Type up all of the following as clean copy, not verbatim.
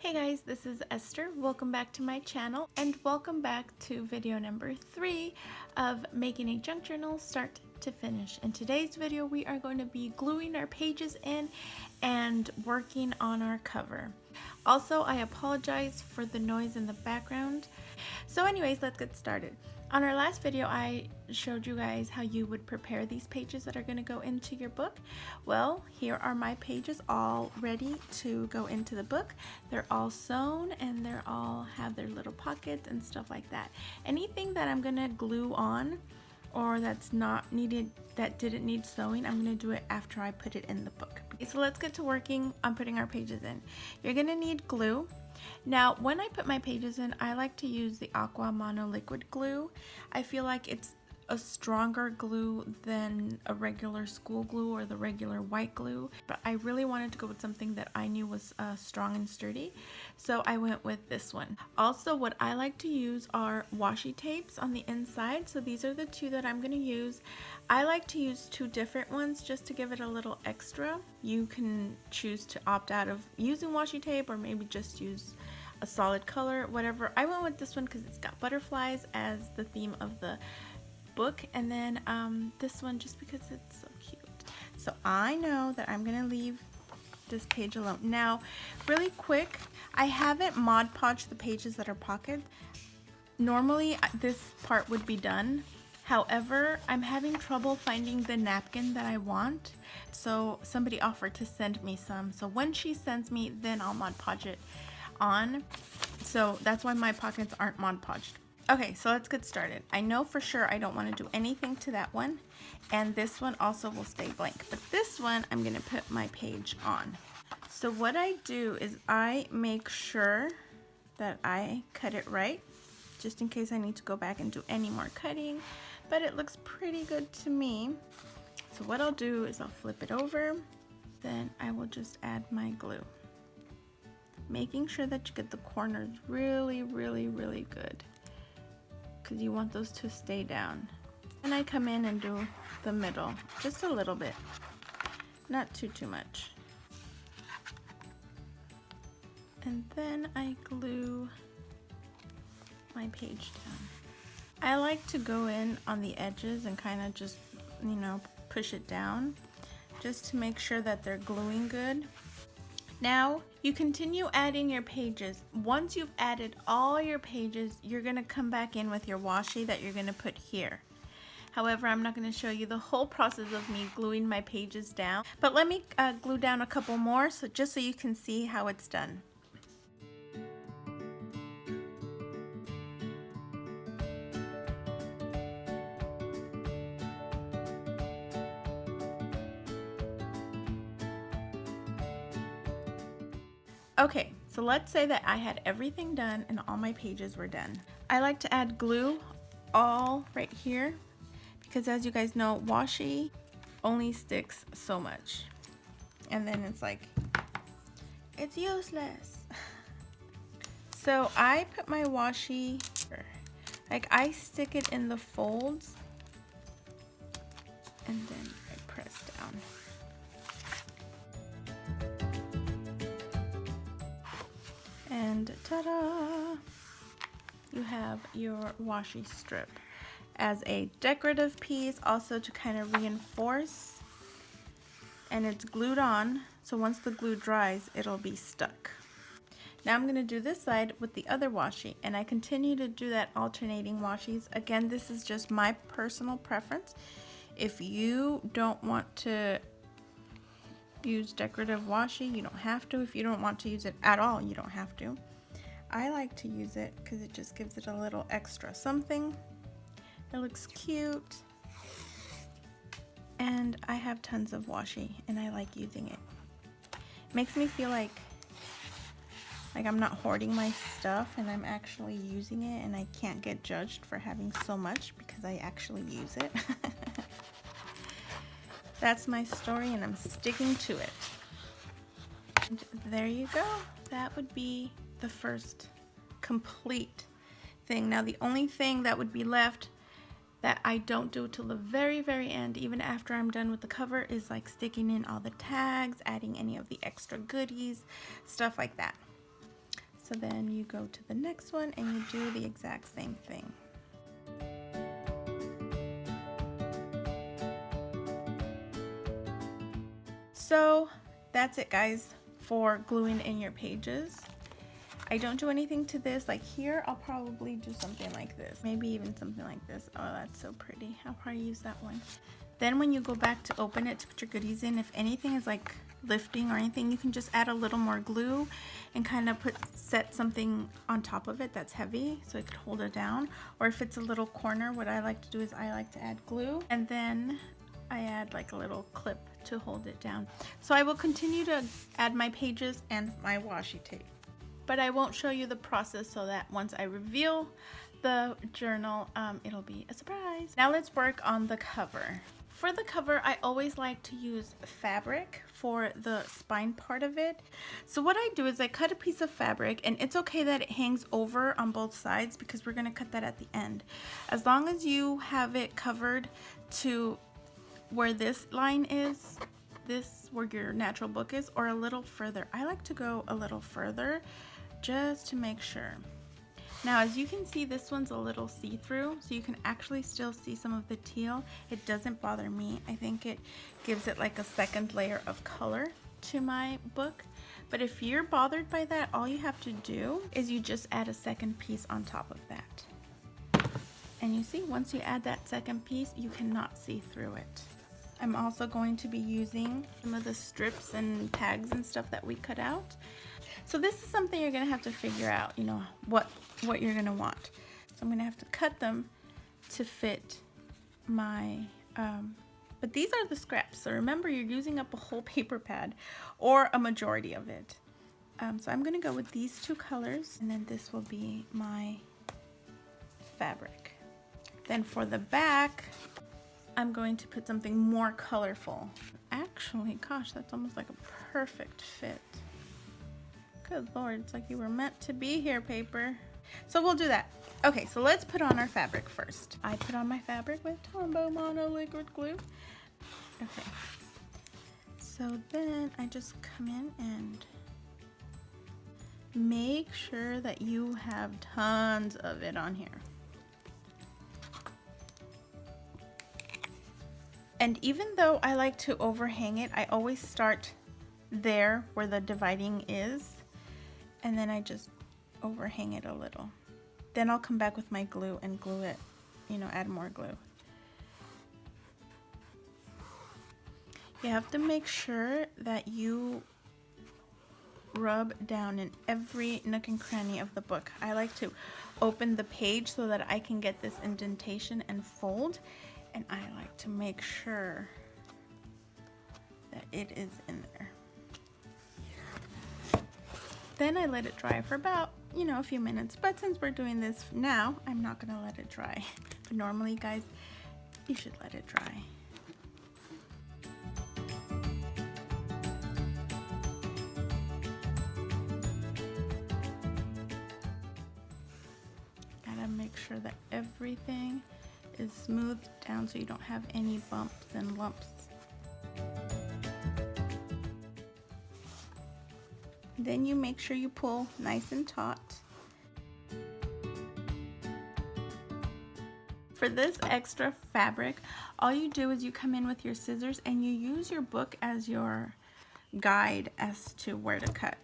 Hey guys, this is Esther. Welcome back to my channel and welcome back to video number 3 of making a junk journal start to finish. In today's video we are going to be gluing our pages in and working on our cover. Also, I apologize for the noise in the background. So anyways, let's get started. On our last video, I showed you guys how you would prepare these pages that are going to go into your book. Well, here are my pages all ready to go into the book. They're all sewn and they're all have their little pockets and stuff like that. Anything that I'm going to glue on or that's not needed, that didn't need sewing, I'm going to do it after I put it in the book. Okay, so let's get to working on putting our pages in. You're going to need glue. Now, when I put my pages in, I like to use the Aqua Mono Liquid Glue. I feel like it's a stronger glue than a regular school glue or the regular white glue, but I really wanted to go with something that I knew was strong and sturdy, so I went with this one. Also, what I like to use are washi tapes on the inside, so these are the two that I'm going to use. I like to use two different ones just to give it a little extra. You can choose to opt out of using washi tape or maybe just use a solid color, whatever. I went with this one because it's got butterflies as the theme of the book, and then this one just because it's so cute. So I know that I'm gonna leave this page alone. Now, really quick, I haven't Mod Podged the pages that are pockets. Normally this part would be done. However, I'm having trouble finding the napkin that I want, so somebody offered to send me some. So when she sends me, then I'll Mod Podge it on. So that's why my pockets aren't Mod Podged. Okay, so let's get started. I know for sure I don't want to do anything to that one, and this one also will stay blank, but this one I'm going to put my page on. So what I do is I make sure that I cut it right, just in case I need to go back and do any more cutting, but it looks pretty good to me. So what I'll do is I'll flip it over, then I will just add my glue, making sure that you get the corners really good, because you want those to stay down. And I come in and do the middle just a little bit, not too much, and then I glue my page down. I like to go in on the edges and kind of just, you know, push it down just to make sure that they're gluing good. Now, you continue adding your pages. Once you've added all your pages, you're going to come back in with your washi that you're going to put here. However, I'm not going to show you the whole process of me gluing my pages down, but let me glue down a couple more just so you can see how it's done. Okay, so let's say that I had everything done and all my pages were done. I like to add glue all right here because, as you guys know, washi only sticks so much. And then it's like, it's useless. So I put my washi, like I stick it in the folds and then I press down. And ta-da! You have your washi strip as a decorative piece, also to kind of reinforce, and it's glued on, so once the glue dries it'll be stuck. Now I'm going to do this side with the other washi, and I continue to do that alternating washis. Again, this is just my personal preference. If you don't want to use decorative washi, you don't have to. If you don't want to use it at all, you don't have to. I like to use it because it just gives it a little extra something. It looks cute, and I have tons of washi and I like using it. Makes me feel like I'm not hoarding my stuff and I'm actually using it, and I can't get judged for having so much because I actually use it. That's my story and I'm sticking to it. And there you go. That would be the first complete thing. Now the only thing that would be left that I don't do till the very end, even after I'm done with the cover, is like sticking in all the tags, adding any of the extra goodies, stuff like that. So then you go to the next one and you do the exact same thing. So that's it, guys, for gluing in your pages. I don't do anything to this. Like here, I'll probably do something like this. Maybe even something like this. Oh, that's so pretty. I'll probably use that one. Then when you go back to open it to put your goodies in, if anything is like lifting or anything, you can just add a little more glue and kind of set something on top of it that's heavy so it could hold it down. Or if it's a little corner, what I like to do is I like to add glue, and then I add like a little clip to hold it down. So I will continue to add my pages and my washi tape, but I won't show you the process so that once I reveal the journal, it'll be a surprise. Now let's work on the cover. For the cover, I always like to use fabric for the spine part of it. So what I do is I cut a piece of fabric, and it's okay that it hangs over on both sides because we're gonna cut that at the end. As long as you have it covered to where this line is, this where your natural book is, or a little further. I like to go a little further just to make sure. Now, as you can see, this one's a little see-through, so you can actually still see some of the teal. It doesn't bother me. I think it gives it like a second layer of color to my book. But if you're bothered by that, all you have to do is you just add a second piece on top of that. And you see, once you add that second piece, you cannot see through it. I'm also going to be using some of the strips and tags and stuff that we cut out. So this is something you're gonna have to figure out, you know, what you're gonna want. So I'm gonna have to cut them to fit my, but these are the scraps. So remember, you're using up a whole paper pad or a majority of it. So I'm gonna go with these two colors, and then this will be my fabric. Then for the back, I'm going to put something more colorful. Actually, gosh, that's almost like a perfect fit. Good Lord, it's like you were meant to be here, paper. So we'll do that. Okay, so let's put on our fabric first. I put on my fabric with Tombow Mono liquid glue. Okay, so then I just come in and make sure that you have tons of it on here. And even though I like to overhang it, I always start there where the dividing is, and then I just overhang it a little. Then I'll come back with my glue and glue it, you know, add more glue. You have to make sure that you rub down in every nook and cranny of the book. I like to open the page so that I can get this indentation and fold, and I like to make sure that it is in there. Then I let it dry for about, you know, a few minutes. But since we're doing this now, I'm not gonna let it dry. But normally, guys, you should let it dry. Gotta make sure that everything is smoothed down so you don't have any bumps and lumps. Then you make sure you pull nice and taut. For this extra fabric, all you do is you come in with your scissors and you use your book as your guide as to where to cut.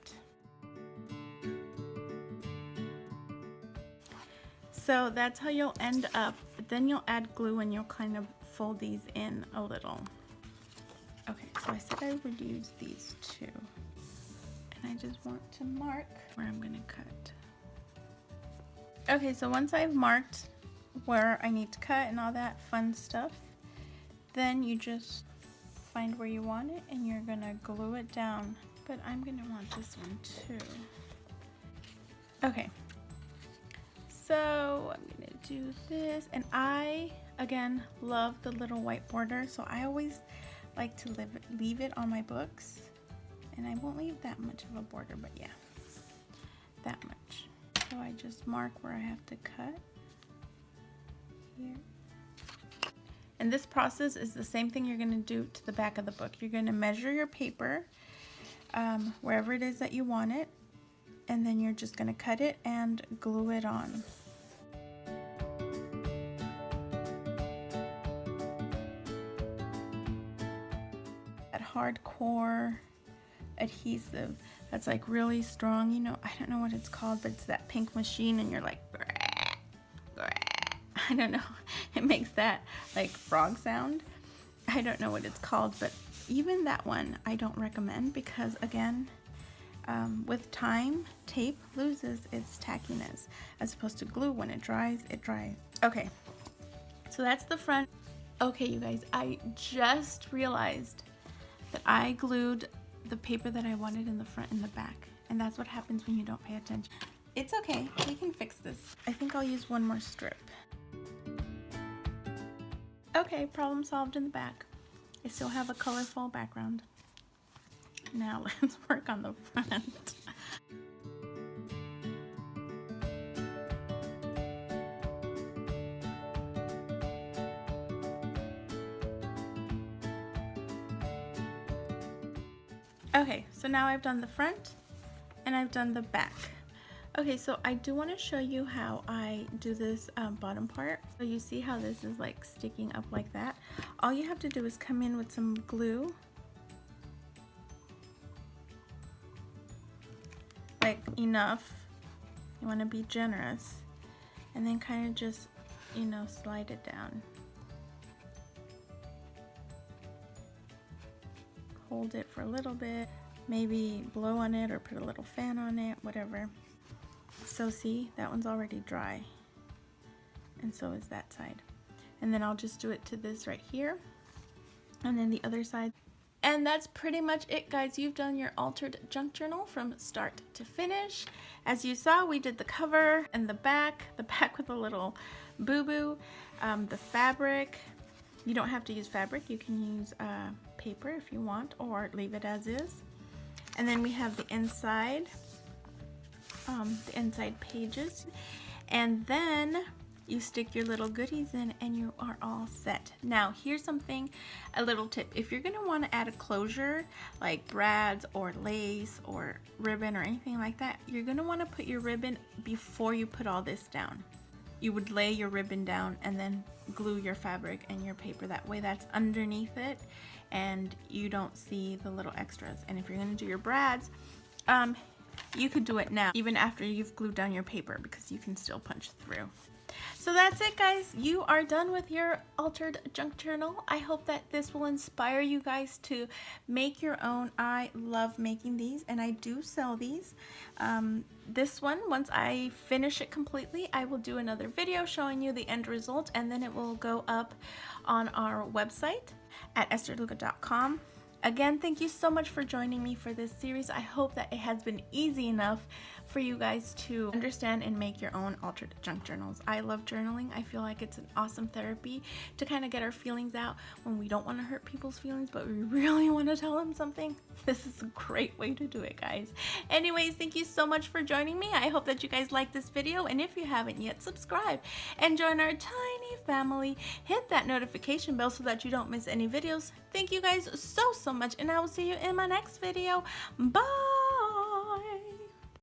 So that's how you'll end up, but then you'll add glue and you'll kind of fold these in a little. Okay, so I said I would use these two. And I just want to mark where I'm gonna cut. Okay, so once I've marked where I need to cut and all that fun stuff, then you just find where you want it and you're gonna glue it down. But I'm gonna want this one too. Okay. So I'm gonna do this, and I, again, love the little white border, so I always like to leave it on my books, and I won't leave that much of a border, but yeah, that much. So I just mark where I have to cut here. And this process is the same thing you're gonna do to the back of the book. You're gonna measure your paper wherever it is that you want it, and then you're just going to cut it and glue it on. That hardcore adhesive that's like really strong, you know, I don't know what it's called, but it's that pink machine and you're like, I don't know, it makes that like frog sound. I don't know what it's called, but even that one I don't recommend because again, with time, tape loses its tackiness as opposed to glue. When it dries, it dries. Okay, so that's the front. Okay, you guys, I just realized that I glued the paper that I wanted in the front and the back, and that's what happens when you don't pay attention. It's okay, we can fix this. I think I'll use one more strip. Okay, problem solved in the back. I still have a colorful background. Now let's work on the front. Okay, so now I've done the front and I've done the back. Okay, so I do want to show you how I do this bottom part. So you see how this is like sticking up like that? All you have to do is come in with some glue. Like enough. You want to be generous. And then kind of just, you know, slide it down. Hold it for a little bit. Maybe blow on it or put a little fan on it, whatever. So see, that one's already dry, and so is that side. And then I'll just do it to this right here, and then the other side. And that's pretty much it, guys. You've done your altered junk journal from start to finish. As you saw, we did the cover and the back with a little boo-boo, the fabric. You don't have to use fabric. You can use paper if you want, or leave it as is. And then we have the inside pages, and then you stick your little goodies in and you are all set. Now here's something, a little tip. If you're going to want to add a closure like brads or lace or ribbon or anything like that, you're going to want to put your ribbon before you put all this down. You would lay your ribbon down and then glue your fabric and your paper. That way that's underneath it and you don't see the little extras. And if you're going to do your brads, you could do it now, even after you've glued down your paper, because you can still punch through. So that's it, guys. You are done with your altered junk journal. I hope that this will inspire you guys to make your own. I love making these, and I do sell these. This one, once I finish it completely, I will do another video showing you the end result, and then it will go up on our website at Estherldm.com. Again, thank you so much for joining me for this series. I hope that it has been easy enough for you guys to understand and make your own altered junk journals. I love journaling. I feel like it's an awesome therapy to kind of get our feelings out when we don't want to hurt people's feelings, but we really want to tell them something. This is a great way to do it, guys. Anyways, thank you so much for joining me. I hope that you guys liked this video, and if you haven't yet, subscribe and join our tiny family. Hit that notification bell so that you don't miss any videos. Thank you guys so much, and I will see you in my next video. Bye!